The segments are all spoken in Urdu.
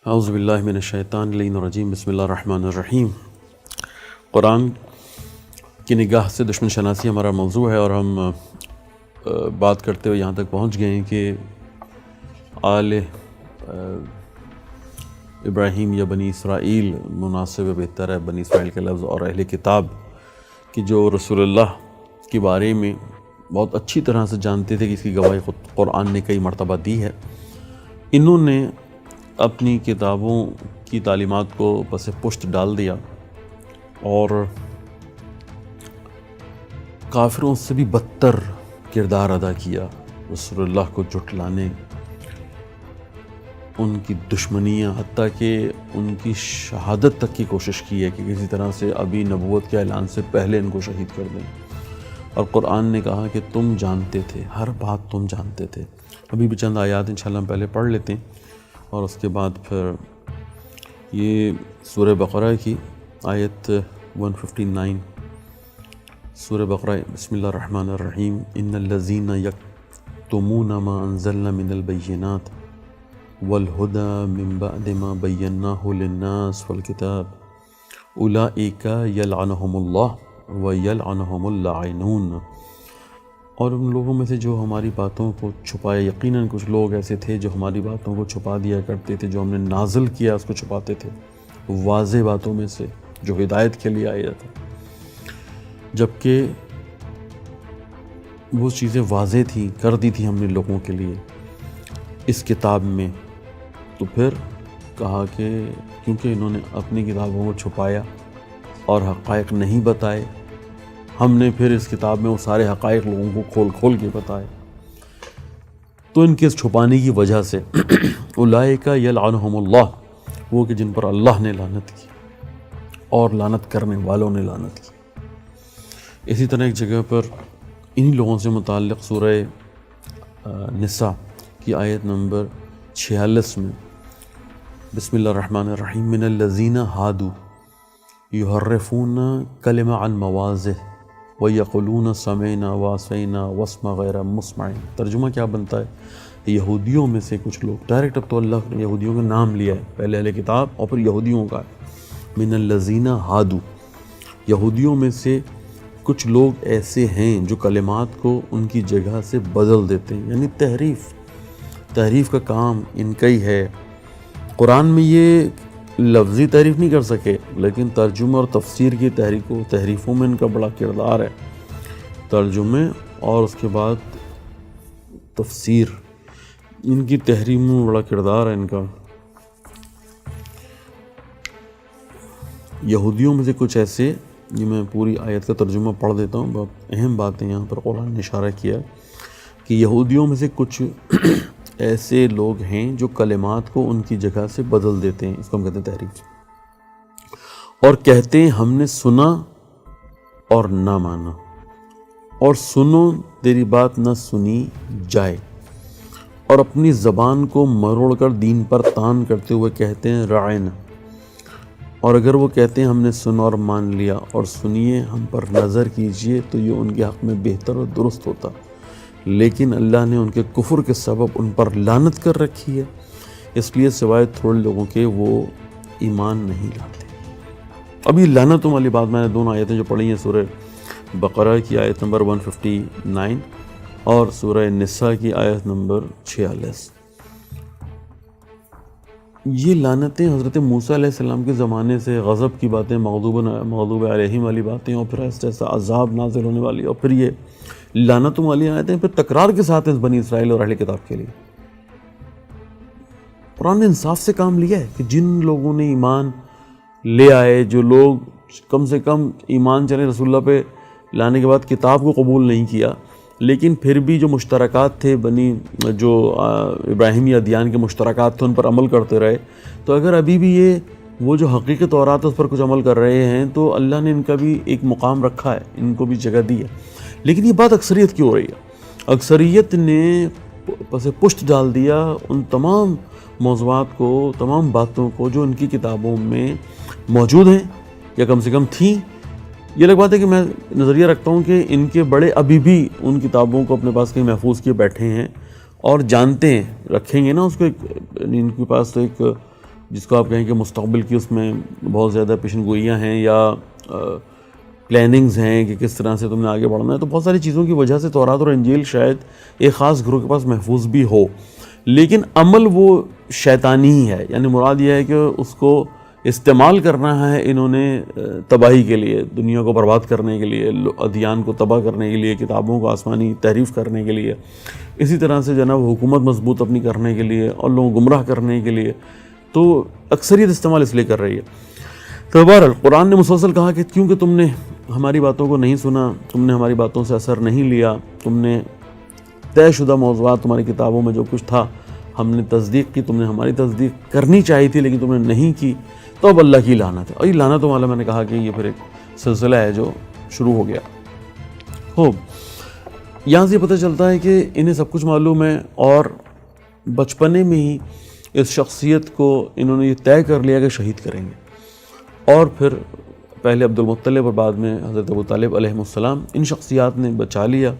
اعوذ باللہ من الشیطان الرجیم بسم اللہ الرحمن الرحیم۔ قرآن کی نگاہ سے دشمن شناسی ہمارا موضوع ہے، اور ہم بات کرتے ہوئے یہاں تک پہنچ گئے ہیں کہ آل ابراہیم یا بنی اسرائیل مناسب بہتر ہے بنی اسرائیل کا لفظ، اور اہل کتاب کی جو رسول اللہ کے بارے میں بہت اچھی طرح سے جانتے تھے کہ اس کی گواہی خود قرآن نے کئی مرتبہ دی ہے، انہوں نے اپنی کتابوں کی تعلیمات کو پس پشت ڈال دیا اور کافروں سے بھی بدتر کردار ادا کیا۔ رسول اللہ کو جھٹلانے، ان کی دشمنیاں، حتیٰ کہ ان کی شہادت تک کی کوشش کی ہے کہ کسی طرح سے ابھی نبوت کے اعلان سے پہلے ان کو شہید کر دیں، اور قرآن نے کہا کہ تم جانتے تھے، ہر بات تم جانتے تھے۔ ابھی بھی چند آیات انشاءاللہ ہم پہلے پڑھ لیتے ہیں، اور اس کے بعد پھر یہ سورہ بقرہ کی آیت 159، سورہ بقرہ، بسم اللہ الرحمن الرحیم۔ ان الذین یکتمون ما انزلنا من البینات والہدی من بعد ما بیناہ للناس فی الکتاب اولئک یلعنہم اللہ ویلعنہم اللاعنون۔ اور ان لوگوں میں سے جو ہماری باتوں کو چھپائے، یقیناً کچھ لوگ ایسے تھے جو ہماری باتوں کو چھپا دیا کرتے تھے، جو ہم نے نازل کیا اس کو چھپاتے تھے، واضح باتوں میں سے جو ہدایت کے لیے آیا تھا، جبکہ وہ چیزیں واضح تھیں، کر دی تھی ہم نے لوگوں کے لیے اس کتاب میں۔ تو پھر کہا کہ کیونکہ انہوں نے اپنی کتابوں کو چھپایا اور حقائق نہیں بتائے، ہم نے پھر اس کتاب میں وہ سارے حقائق لوگوں کو کھول کھول کے بتائے۔ تو ان کے اس چھپانے کی وجہ سے اولئک یلعنہم اللہ، وہ کہ جن پر اللہ نے لعنت کی اور لعنت کرنے والوں نے لعنت کی۔ اسی طرح ایک جگہ پر انہی لوگوں سے متعلق سورہ نساء کی آیت نمبر 46 میں بسم اللہ الرحمن الرحیم۔ من الذین ہادوا یحرفون کلمۃ عن مواضعہ وَيَقُولُونَ سَمِعْنَا وَعَصَيْنَا وَاسْمَعْ غَيْرَ مُسْمَعٍ۔ ترجمہ کیا بنتا ہے؟ یہودیوں میں سے کچھ لوگ، ڈائریکٹ اب تو اللہ نے یہودیوں کا نام لیا ہے، پہلے اہل کتاب اور پھر یہودیوں کا ہے۔ من الذین ہادوا، یہودیوں میں سے کچھ لوگ ایسے ہیں جو کلمات کو ان کی جگہ سے بدل دیتے ہیں، یعنی تحریف کا کام ان کا ہی ہے۔ قرآن میں یہ لفظی تحریف نہیں کر سکے، لیکن ترجمہ اور تفسیر کی تحریفوں میں ان کا بڑا کردار ہے۔ ترجمے اور اس کے بعد تفسیر، ان کی تحریموں میں بڑا کردار ہے ان کا۔ یہودیوں میں سے کچھ ایسے، یہ میں پوری آیت کا ترجمہ پڑھ دیتا ہوں، بہت اہم باتیں یہاں پر قرآن نے اشارہ کیا کہ یہودیوں میں سے کچھ ایسے لوگ ہیں جو کلمات کو ان کی جگہ سے بدل دیتے ہیں، اس کو ہم کہتے ہیں تحریف، اور کہتے ہیں ہم نے سنا اور نہ مانا، اور سنو تیری بات نہ سنی جائے، اور اپنی زبان کو مروڑ کر دین پر تان کرتے ہوئے کہتے ہیں رعینا، اور اگر وہ کہتے ہیں ہم نے سنا اور مان لیا اور سنیے ہم پر نظر کیجئے، تو یہ ان کے حق میں بہتر اور درست ہوتا، لیکن اللہ نے ان کے کفر کے سبب ان پر لعنت کر رکھی ہے، اس لیے سوائے تھوڑے لوگوں کے وہ ایمان نہیں لاتے۔ اب یہ لعنتوں والی بات میں نے دونوں آیتیں جو پڑھی ہیں، سورہ بقرہ کی آیت نمبر 159 اور سورہ نساء کی آیت نمبر 46، یہ لعنتیں حضرت موسیٰ علیہ السلام کے زمانے سے، غضب کی باتیں، مغضوب علیہم والی باتیں، اور پھر ایسا ایسا عذاب نازل ہونے والی، اور پھر یہ لعنتوں والی آیتیں پھر تکرار کے ساتھ ہیں بنی اسرائیل اور اہل کتاب کے لیے۔ قرآن نے انصاف سے کام لیا ہے کہ جن لوگوں نے ایمان لے آئے، جو لوگ کم سے کم ایمان چلے رسول اللہ پہ لانے کے بعد کتاب کو قبول نہیں کیا، لیکن پھر بھی جو مشترکات تھے جو ابراہیمی ادیان کے مشترکات تھے ان پر عمل کرتے رہے، تو اگر ابھی بھی یہ وہ جو حقیقی تورات اس پر کچھ عمل کر رہے ہیں، تو اللہ نے ان کا بھی ایک مقام رکھا ہے، ان کو بھی جگہ دی ہے۔ لیکن یہ بات اکثریت کی ہو رہی ہے، اکثریت نے پس پشت ڈال دیا ان تمام موضوعات کو، تمام باتوں کو جو ان کی کتابوں میں موجود ہیں یا کم سے کم تھیں۔ یہ الگ بات ہے کہ میں نظریہ رکھتا ہوں کہ ان کے بڑے ابھی بھی ان کتابوں کو اپنے پاس کہیں محفوظ کیے بیٹھے ہیں، اور جانتے ہیں، رکھیں گے نا اس کو، ان کے پاس تو ایک جس کو آپ کہیں کہ مستقبل کی اس میں بہت زیادہ پیشن گوئیاں ہیں یا پلاننگز ہیں کہ کس طرح سے تم نے آگے بڑھنا ہے، تو بہت ساری چیزوں کی وجہ سے تورات اور انجیل شاید ایک خاص گروہ کے پاس محفوظ بھی ہو، لیکن عمل وہ شیطانی ہی ہے. یعنی مراد یہ ہے کہ اس کو استعمال کرنا ہے انہوں نے تباہی کے لیے، دنیا کو برباد کرنے کے لیے، ادیان کو تباہ کرنے کے لیے، کتابوں کو آسمانی تحریف کرنے کے لیے، اسی طرح سے جناب حکومت مضبوط اپنی کرنے کے لیے اور لوگوں کو گمراہ کرنے کے لیے. تو اکثریت استعمال اس لیے کر رہی ہے. تو بہرحال قرآن نے مسلسل کہا کہ کیونکہ تم نے ہماری باتوں کو نہیں سنا، تم نے ہماری باتوں سے اثر نہیں لیا، تم نے طے شدہ موضوعات تمہاری کتابوں میں جو کچھ تھا ہم نے تصدیق کی، تم نے ہماری تصدیق کرنی چاہی تھی لیکن تم نے نہیں کی، تو اب اللہ کی لعنت ہے. اور یہ لعنت والا میں نے کہا کہ یہ پھر ایک سلسلہ ہے جو شروع ہو گیا. خوب، یہاں سے پتہ چلتا ہے کہ انہیں سب کچھ معلوم ہے، اور بچپنے میں ہی اس شخصیت کو انہوں نے یہ طے کر لیا کہ شہید کریں گے. اور پھر پہلے عبد المطلب اور بعد میں حضرت ابو طالب علیہ السلام، ان شخصیات نے بچا لیا.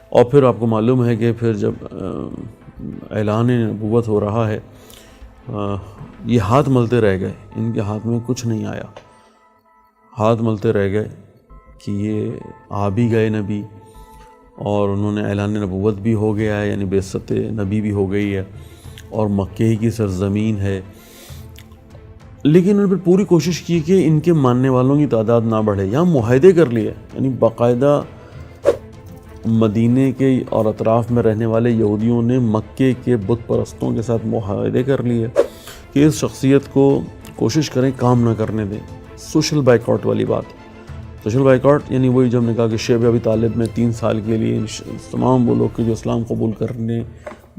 اور پھر آپ کو معلوم ہے کہ پھر جب اعلان نبوت ہو رہا ہے، یہ ہاتھ ملتے رہ گئے، ان کے ہاتھ میں کچھ نہیں آیا، ہاتھ ملتے رہ گئے کہ یہ آ بھی گئے نبی، اور انہوں نے اعلان نبوت بھی ہو گیا ہے، یعنی بعثت نبی بھی ہو گئی ہے، اور مکہ ہی کی سرزمین ہے. لیکن انہوں نے پھر پوری کوشش کی کہ ان کے ماننے والوں کی تعداد نہ بڑھے. یہاں معاہدے کر لیے، یعنی باقاعدہ مدینے کے اور اطراف میں رہنے والے یہودیوں نے مکے کے بت پرستوں کے ساتھ معاہدے کر لیے کہ اس شخصیت کو کوشش کریں کام نہ کرنے دیں. سوشل بائیکاٹ والی بات. سوشل بائیکاٹ یعنی وہی جو ہم نے کہا کہ شیب ابی طالب میں 3 سال کے لیے تمام وہ لوگ کے جو اسلام قبول کرنے،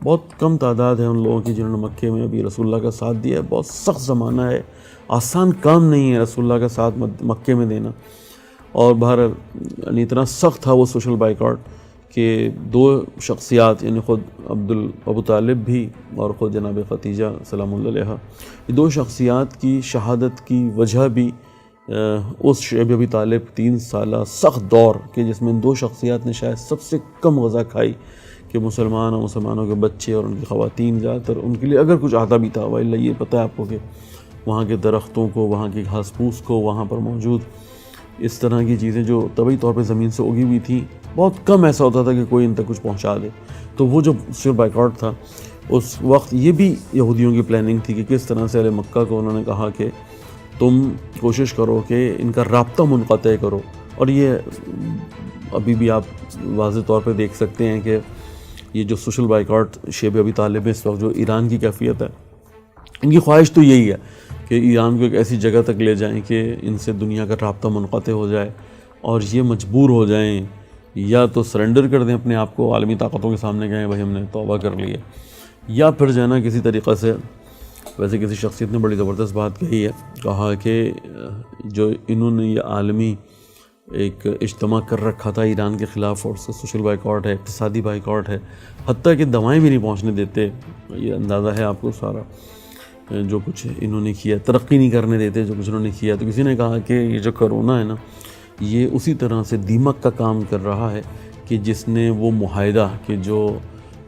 بہت کم تعداد ہے ان لوگوں کی جنہوں نے مکے میں ابھی رسول اللہ کا ساتھ دیا ہے. بہت سخت زمانہ ہے، آسان کام نہیں ہے رسول اللہ کا ساتھ مکے میں دینا. اور بہرحال یعنی اتنا سخت تھا وہ سوشل بائیکاٹ کہ 2 شخصیات، یعنی خود ابو طالب بھی اور خود جناب ختیجہ سلام اللہ علیہا، یہ 2 شخصیات کی شہادت کی وجہ بھی اس شیب ابی طالب 3 سالہ سخت دور کہ جس میں ان 2 شخصیات نے شاید سب سے کم غذا کھائی کہ مسلمان اور مسلمانوں کے بچے اور ان کی خواتین زیادہ تر ان کے لیے اگر کچھ آتا بھی تھا، وإلا یہ پتہ ہے آپ کو کہ وہاں کے درختوں کو، وہاں کی گھاس پھوس کو، وہاں پر موجود اس طرح کی چیزیں جو طبعی طور پہ زمین سے اگی ہوئی تھی، بہت کم ایسا ہوتا تھا کہ کوئی ان تک کچھ پہنچا دے. تو وہ جو سوشل بائیکاٹ تھا اس وقت، یہ بھی یہودیوں کی پلاننگ تھی کہ کس طرح سے اہل مکہ کو انہوں نے کہا کہ تم کوشش کرو کہ ان کا رابطہ منقطع کرو. اور یہ ابھی بھی آپ واضح طور پہ دیکھ سکتے ہیں کہ یہ جو سوشل بائیکاٹ شیب ابی طالب میں اس وقت جو ایران کی کیفیت ہے، ان کی خواہش تو یہی ہے کہ ایران کو ایک ایسی جگہ تک لے جائیں کہ ان سے دنیا کا رابطہ منقطع ہو جائے اور یہ مجبور ہو جائیں یا تو سرنڈر کر دیں اپنے آپ کو عالمی طاقتوں کے سامنے، کہیں بھائی ہم نے توبہ کر لی ہے، یا پھر جو ہے نا کسی طریقہ سے. ویسے کسی شخصیت نے بڑی زبردست بات کہی ہے، کہا کہ جو انہوں نے یہ عالمی ایک اجتماع کر رکھا تھا ایران کے خلاف، اور اس کا سوشل بائیکاٹ ہے، اقتصادی بائیکاٹ ہے، حتیٰ کہ دوائیں بھی نہیں پہنچنے دیتے. یہ اندازہ ہے آپ کو سارا جو کچھ انہوں نے کیا، ترقی نہیں کرنے دیتے جو کچھ انہوں نے کیا. تو کسی نے کہا کہ یہ جو کرونا ہے نا، یہ اسی طرح سے دیمک کا کام کر رہا ہے کہ جس نے وہ معاہدہ کہ جو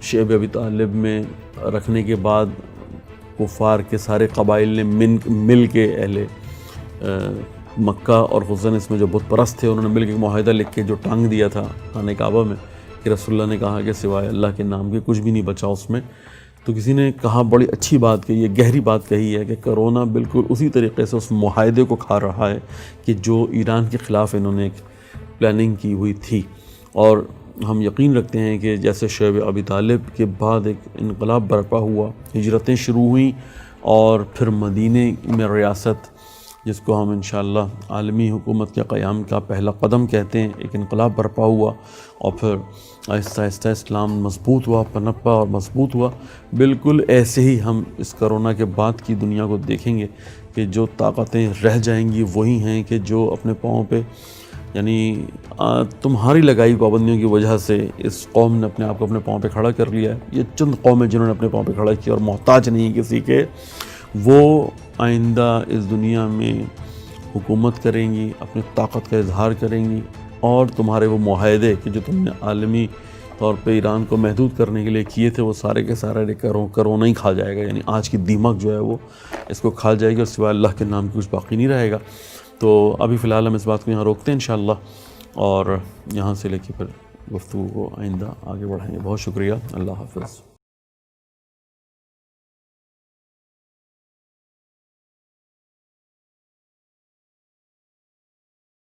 شیب ابی طالب میں رکھنے کے بعد کفار کے سارے قبائل نے مل کے اہل مکہ اور خصوصاً اس میں جو بت پرست تھے انہوں نے مل کے معاہدہ لکھ کے جو ٹانگ دیا تھا خانہ کعبہ میں کہ رسول اللہ نے کہا کہ سوائے اللہ کے نام کے کچھ بھی نہیں بچا اس میں. تو کسی نے کہا بڑی اچھی بات کہی ہے، گہری بات کہی ہے کہ کرونا بالکل اسی طریقے سے اس معاہدے کو کھا رہا ہے کہ جو ایران کے خلاف انہوں نے ایک پلاننگ کی ہوئی تھی. اور ہم یقین رکھتے ہیں کہ جیسے شیب ابی طالب کے بعد ایک انقلاب برپا ہوا، ہجرتیں شروع ہوئیں، اور پھر مدینے میں ریاست جس کو ہم انشاءاللہ عالمی حکومت کے قیام کا پہلا قدم کہتے ہیں، ایک انقلاب برپا ہوا، اور پھر آہستہ آہستہ اسلام مضبوط ہوا، پنپا اور مضبوط ہوا. بالکل ایسے ہی ہم اس کرونا کے بعد کی دنیا کو دیکھیں گے کہ جو طاقتیں رہ جائیں گی وہی ہیں کہ جو اپنے پاؤں پہ، یعنی تمہاری لگائی پابندیوں کی وجہ سے اس قوم نے اپنے آپ کو اپنے پاؤں پہ کھڑا کر لیا ہے. یہ چند قومیں جنہوں نے اپنے پاؤں پہ کھڑا کیا اور محتاج نہیں کسی کے، وہ آئندہ اس دنیا میں حکومت کریں گی، اپنی طاقت کا اظہار کریں گی، اور تمہارے وہ معاہدے کہ جو تم نے عالمی طور پہ ایران کو محدود کرنے کے لیے کیے تھے وہ سارے کے سارے کرونا ہی کھا جائے گا، یعنی آج کی دیمک جو ہے وہ اس کو کھا جائے گی، اور سوائے اللہ کے نام کی کچھ باقی نہیں رہے گا۔ تو ابھی فی الحال ہم اس بات کو یہاں روکتے ہیں انشاءاللہ، اور یہاں سے لے کے پھر گفتگو کو آئندہ آگے بڑھائیں گے۔ بہت شکریہ، اللہ حافظ۔